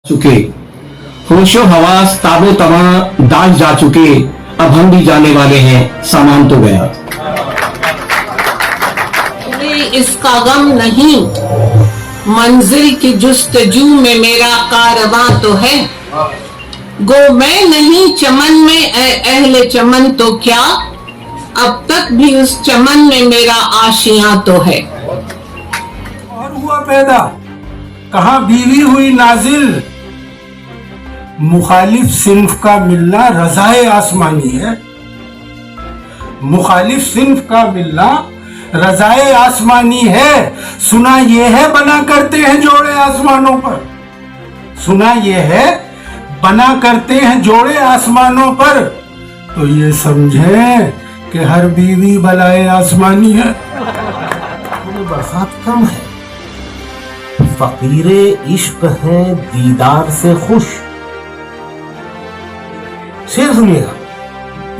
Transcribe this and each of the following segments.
चुके, होशो हवास ताबो तमा दाग जा चुके, अब हम भी जाने वाले हैं, सामान तो गया। इसका गम नहीं, मंजिल की जुस्तजू में मेरा कारवां तो है। गो मैं नहीं चमन में ए अहले चमन तो क्या, अब तक भी उस चमन में मेरा आशियां तो है। और हुआ पैदा, कहाँ बीवी हुई नाजिल, मुखालिफ सिन्फ का मिलना रज़ाए आसमानी है। मुखालिफ सिन्फ का मिलना रज़ाए आसमानी है। सुना ये है बना करते हैं जोड़े आसमानों पर, सुना ये है बना करते हैं जोड़े आसमानों पर, तो ये समझें कि हर बीवी बलाए आसमानी है। बरसात कम है, फकीरे इश्क है दीदार से खुश। शेर सुनिएगा,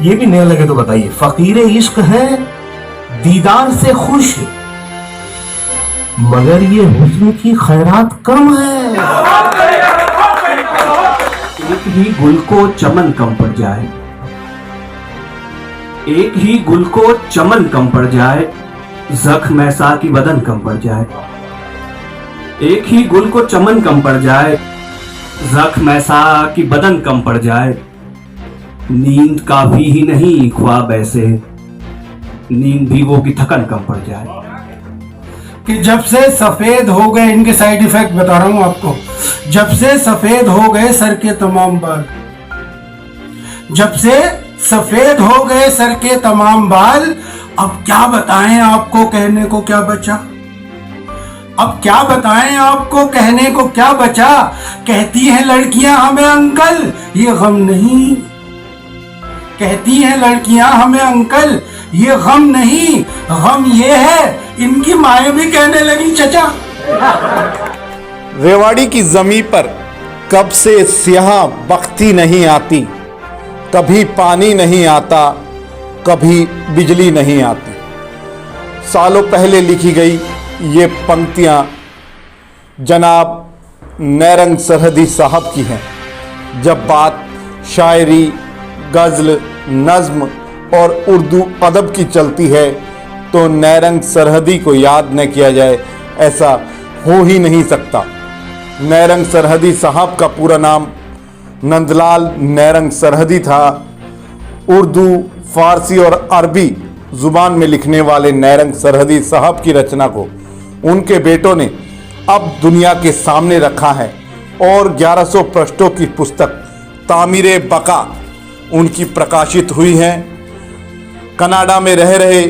ये भी नया लगे तो बताइए। फकीरे इश्क है दीदार से खुश, मगर ये हुस्न की खैरात कम है। एक ही गुल को चमन कम पड़ जाए, एक ही गुल को चमन कम पड़ जाए, जख्म ऐसा की बदन कम पड़ जाए। एक ही गुल को चमन कम पड़ जाए, जख्म ऐसा की बदन कम पड़ जाए। नींद काफी ही नहीं ख्वाब ऐसे, नींद भी वो की थकन कम पड़ जाए। कि जब से सफेद हो गए, इनके साइड इफेक्ट बता रहा हूं आपको, जब से सफेद हो गए सर के तमाम बाल, जब से सफेद हो गए सर के तमाम बाल, अब क्या बताएं आपको कहने को क्या बचा, अब क्या बताएं आपको कहने को क्या बचा। कहती हैं लड़कियां हमें अंकल ये गम नहीं, कहती हैं लड़कियां हमें अंकल ये गम नहीं, गम ये है इनकी माएँ भी कहने लगी चचा। रेवाड़ी की जमी पर कब से स्याह बख्ती नहीं आती, कभी पानी नहीं आता, कभी बिजली नहीं आती। सालों पहले लिखी गई ये पंक्तियां जनाब नैरंग सरहदी साहब की हैं। जब बात शायरी, गज़ल, नज़्म और उर्दू अदब की चलती है तो नैरंग सरहदी को याद न किया जाए ऐसा हो ही नहीं सकता। नैरंग सरहदी साहब का पूरा नाम नंदलाल नैरंग सरहदी था। उर्दू, फारसी और अरबी ज़ुबान में लिखने वाले नैरंग सरहदी साहब की रचना को उनके बेटों ने अब दुनिया के सामने रखा है और 1100 पृष्ठों की पुस्तक तामीरे बका उनकी प्रकाशित हुई है। कनाडा में रह रहे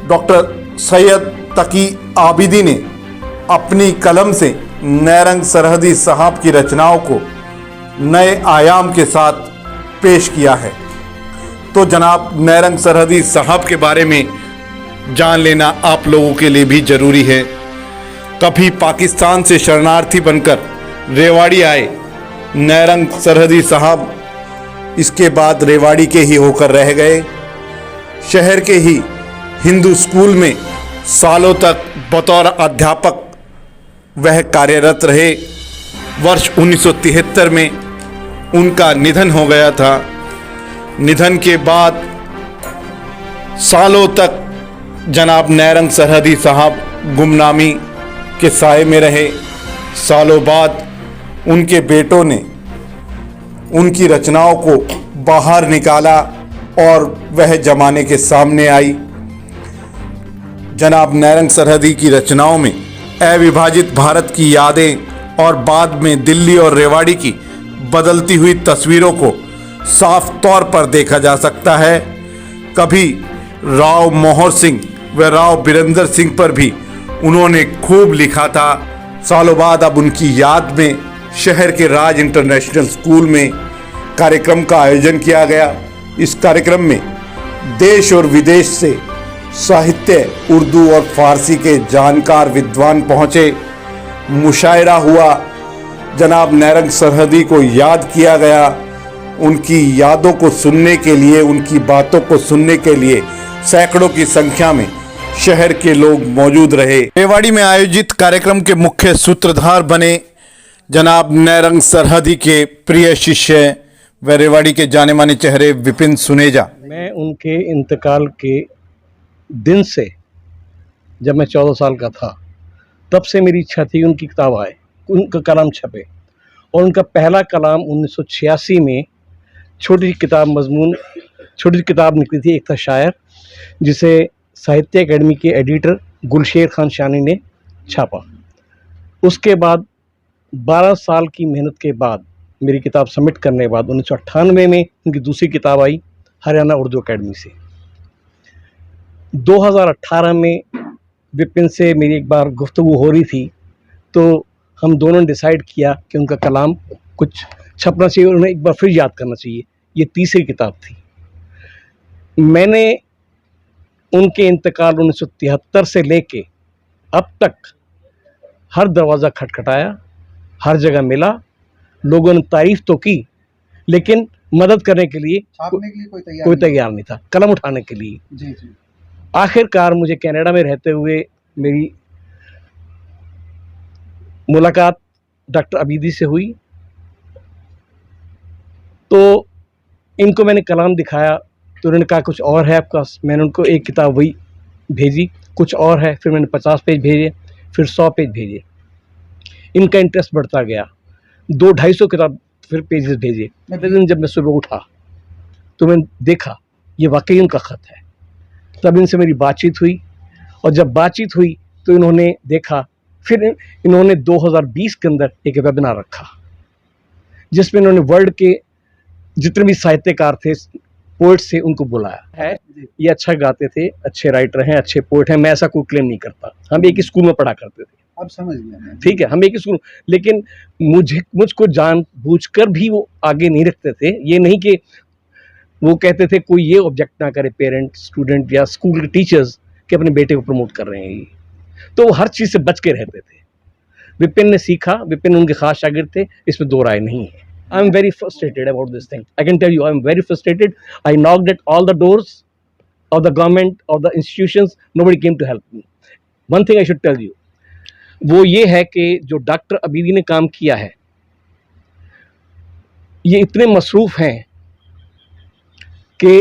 डॉक्टर सैयद तकी आबिदी ने अपनी कलम से नैरंग सरहदी साहब की रचनाओं को नए आयाम के साथ पेश किया है। तो जनाब नैरंग सरहदी साहब के बारे में जान लेना आप लोगों के लिए भी ज़रूरी है। कभी पाकिस्तान से शरणार्थी बनकर रेवाड़ी आए नैरंग सरहदी साहब, इसके बाद रेवाड़ी के ही होकर रह गए। शहर के ही हिंदू स्कूल में सालों तक बतौर अध्यापक वह कार्यरत रहे। वर्ष 1973 में उनका निधन हो गया था। निधन के बाद सालों तक जनाब नैरंग सरहदी साहब गुमनामी के साए में रहे। सालों बाद उनके बेटों ने उनकी रचनाओं को बाहर निकाला और वह जमाने के सामने आई। जनाब नैरंग सरहदी की रचनाओं में अविभाजित भारत की यादें और बाद में दिल्ली और रेवाड़ी की बदलती हुई तस्वीरों को साफ तौर पर देखा जा सकता है। कभी राव मोहर सिंह व राव बीरेंद्र सिंह पर भी उन्होंने खूब लिखा था। सालों बाद अब उनकी याद में शहर के राज इंटरनेशनल स्कूल में कार्यक्रम का आयोजन किया गया। इस कार्यक्रम में देश और विदेश से साहित्य, उर्दू और फारसी के जानकार विद्वान पहुँचे। मुशायरा हुआ, जनाब नैरंग सरहदी को याद किया गया। उनकी यादों को सुनने के लिए, उनकी बातों को सुनने के लिए सैकड़ों की संख्या में शहर के लोग मौजूद रहे। रेवाड़ी में आयोजित कार्यक्रम के मुख्य सूत्रधार बने जनाब नैरंग सरहदी के प्रिय शिष्य व रेवाड़ी के जाने माने चेहरे विपिन सुनेजा। मैं उनके इंतकाल के दिन से, जब मैं 14 साल का था, तब से मेरी इच्छा थी उनकी किताब आए, उनका कलाम छपे। और उनका पहला कलाम 1986 में छोटी सी किताब निकली थी, एक था शायर, जिसे साहित्य अकेडमी के एडिटर गुलशेर खान शानी ने छापा। उसके बाद 12 साल की मेहनत के बाद, मेरी किताब सबमिट करने के बाद 1998 में उनकी दूसरी किताब आई हरियाणा उर्दू अकेडमी से। 2018 में विपिन से मेरी एक बार गुफ्तगू हो रही थी, तो हम दोनों ने डिसाइड किया कि उनका कलाम कुछ छपना चाहिए और उन्हें एक बार फिर याद करना चाहिए। ये तीसरी किताब थी। मैंने उनके इंतकाल 1973 से लेके अब तक हर दरवाज़ा खटखटाया, हर जगह मिला, लोगों ने तारीफ तो की, लेकिन मदद करने के लिए कोई तैयार नहीं था, कलम उठाने के लिए। जी जी। आखिरकार मुझे कनाडा में रहते हुए मेरी मुलाकात डॉक्टर अबीदी से हुई, तो इनको मैंने कलाम दिखाया तो उन्होंने कहा कुछ और है आपका। मैंने उनको एक किताब वही भेजी, कुछ और है। फिर मैंने 50 पेज भेजे, फिर 100 पेज भेजे। इनका इंटरेस्ट बढ़ता गया, 200-250 किताब फिर पेजेस भेजे। अगले दिन जब मैं सुबह उठा तो मैंने देखा ये वाकई उनका ख़त है। तब इनसे मेरी बातचीत हुई, और जब बातचीत हुई तो इन्होंने देखा, फिर इन्होंने 2020 के अंदर एक वेबिनार रखा, जिसमें इन्होंने वर्ल्ड के जितने भी साहित्यकार थे, पोइट्स थे, उनको बुलाया है। ये अच्छा गाते थे, अच्छे राइटर हैं, अच्छे पोइट हैं, मैं ऐसा कोई क्लेम नहीं करता। हम एक ही स्कूल में पढ़ा करते थे, अब समझ गया, ठीक है, हम एक ही स्कूल। लेकिन मुझको जानबूझकर भी वो आगे नहीं रखते थे। ये नहीं कि वो कहते थे कोई ये ऑब्जेक्ट ना करे, पेरेंट, स्टूडेंट या स्कूल के टीचर्स, कि अपने बेटे को प्रमोट कर रहे हैं ये। तो वो हर चीज़ से बच के रहते थे। विपिन ने सीखा, विपिन उनके खास शागिर्द थे, इसमें दो राय नहीं है। I am very frustrated about this thing. I can tell you, I am very frustrated. I knocked at all the doors of the government, of the institutions. Nobody came to help me. One thing I should tell you, वो ये है कि जो doctor अबीदी ने काम किया है, ये इतने मसरूफ़ हैं कि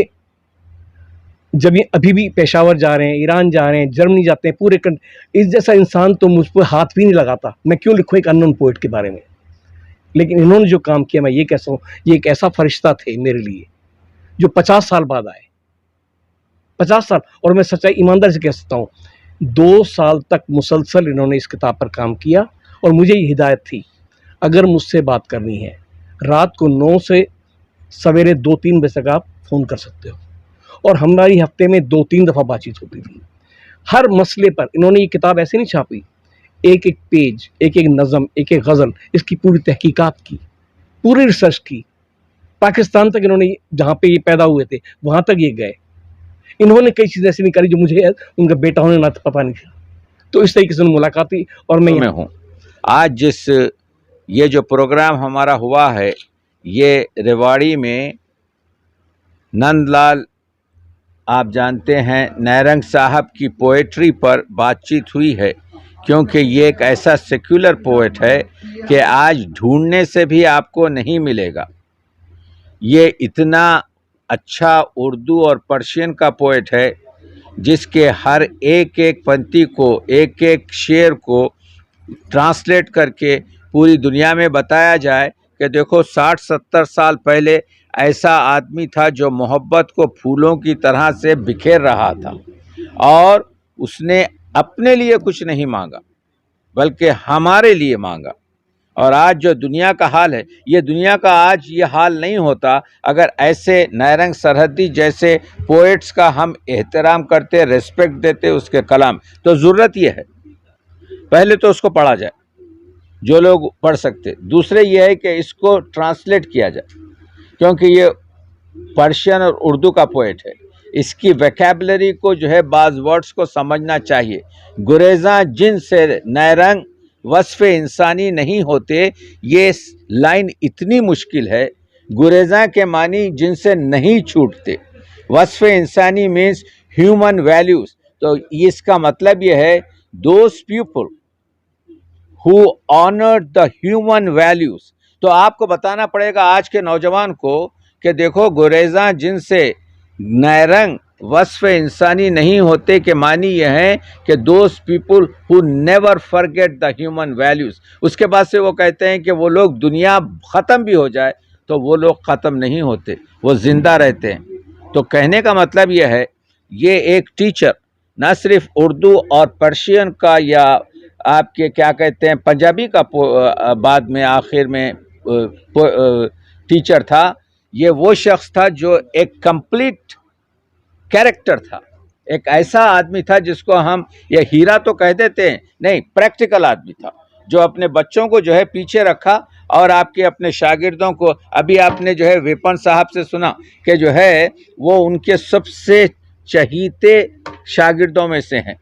जब ये अभी भी पेशावर जा रहे हैं, ईरान जा रहे हैं, जर्मनी जाते हैं, पूरे इस जैसा इंसान तो मुझ पर हाथ भी नहीं लगाता। मैं क्यों लिखूँ एक अननोन पोइट के बारे में? लेकिन इन्होंने जो काम किया, मैं ये कह सकता हूँ, ये एक ऐसा फरिश्ता थे मेरे लिए, जो 50 साल बाद आए। 50 साल, और मैं सच्चाई ईमानदारी से कह सकता हूँ, 2 साल तक मुसलसल इन्होंने इस किताब पर काम किया। और मुझे ये हिदायत थी, अगर मुझसे बात करनी है, रात को 9 से सवेरे 2-3 बजे तक आप फ़ोन कर सकते हो। और हमारी हफ्ते में 2-3 दफ़ा बातचीत होती थी हर मसले पर। इन्होंने ये किताब ऐसे नहीं छापी, एक एक पेज, एक एक नज़म, एक एक गज़ल, इसकी पूरी तहकीकात की, पूरी रिसर्च की। पाकिस्तान तक इन्होंने, जहाँ पे ये पैदा हुए थे वहाँ तक ये गए। इन्होंने कई चीज़ें ऐसी निकाली जो मुझे उनका बेटा होने ना पता नहीं था। तो इस तरीके से मुलाकात हुई। और मैं हूँ आज जिस ये जो प्रोग्राम हमारा हुआ है, ये रेवाड़ी में नंदलाल, आप जानते हैं, नैरंग साहब की पोएट्री पर बातचीत हुई है, क्योंकि ये एक ऐसा सेक्युलर पोएट है कि आज ढूंढने से भी आपको नहीं मिलेगा। ये इतना अच्छा उर्दू और पर्शियन का पोएट है, जिसके हर एक एक पंक्ति को, एक एक शेर को ट्रांसलेट करके पूरी दुनिया में बताया जाए कि देखो 60-70 साल पहले ऐसा आदमी था जो मोहब्बत को फूलों की तरह से बिखेर रहा था, और उसने अपने लिए कुछ नहीं मांगा बल्कि हमारे लिए मांगा। और आज जो दुनिया का हाल है, ये दुनिया का आज ये हाल नहीं होता अगर ऐसे नैरंग सरहदी जैसे पोएट्स का हम एहतराम करते, रिस्पेक्ट देते उसके कलाम। तो ज़रूरत ये है, पहले तो उसको पढ़ा जाए जो लोग पढ़ सकते, दूसरे ये है कि इसको ट्रांसलेट किया जाए, क्योंकि ये पर्शियन और उर्दू का पोएट है। इसकी वोकैबुलरी को जो है, बाज़ वर्ड्स को समझना चाहिए। गुरेज़ा जिन से नैरंग वस्फ़े इंसानी नहीं होते, ये लाइन इतनी मुश्किल है। गुरेज़ा के मानी जिनसे नहीं छूटते, वस्फ़े इंसानी मीन्स ह्यूमन वैल्यूज़। तो इसका मतलब ये है, those people who honored the human values। तो आपको बताना पड़ेगा आज के नौजवान को कि देखो गुरेज़ा जिनसे नैरंग वस्फ़ इंसानी नहीं होते के मानी ये है कि those people who never forget the human values. उसके बाद से वो कहते हैं कि वो लोग दुनिया ख़त्म भी हो जाए तो वो लोग ख़त्म नहीं होते, वो ज़िंदा रहते हैं। तो कहने का मतलब ये है, ये एक टीचर ना सिर्फ उर्दू और पर्शियन का या आपके क्या कहते हैं पंजाबी का बाद में आखिर में टीचर था, ये वो शख्स था जो एक कंप्लीट कैरेक्टर था, एक ऐसा आदमी था जिसको हम ये हीरा तो कह देते हैं, नहीं प्रैक्टिकल आदमी था, जो अपने बच्चों को जो है पीछे रखा और आपके अपने शागिर्दों को, अभी आपने जो है विपन साहब से सुना कि जो है वो उनके सबसे चहीते शागिर्दों में से हैं।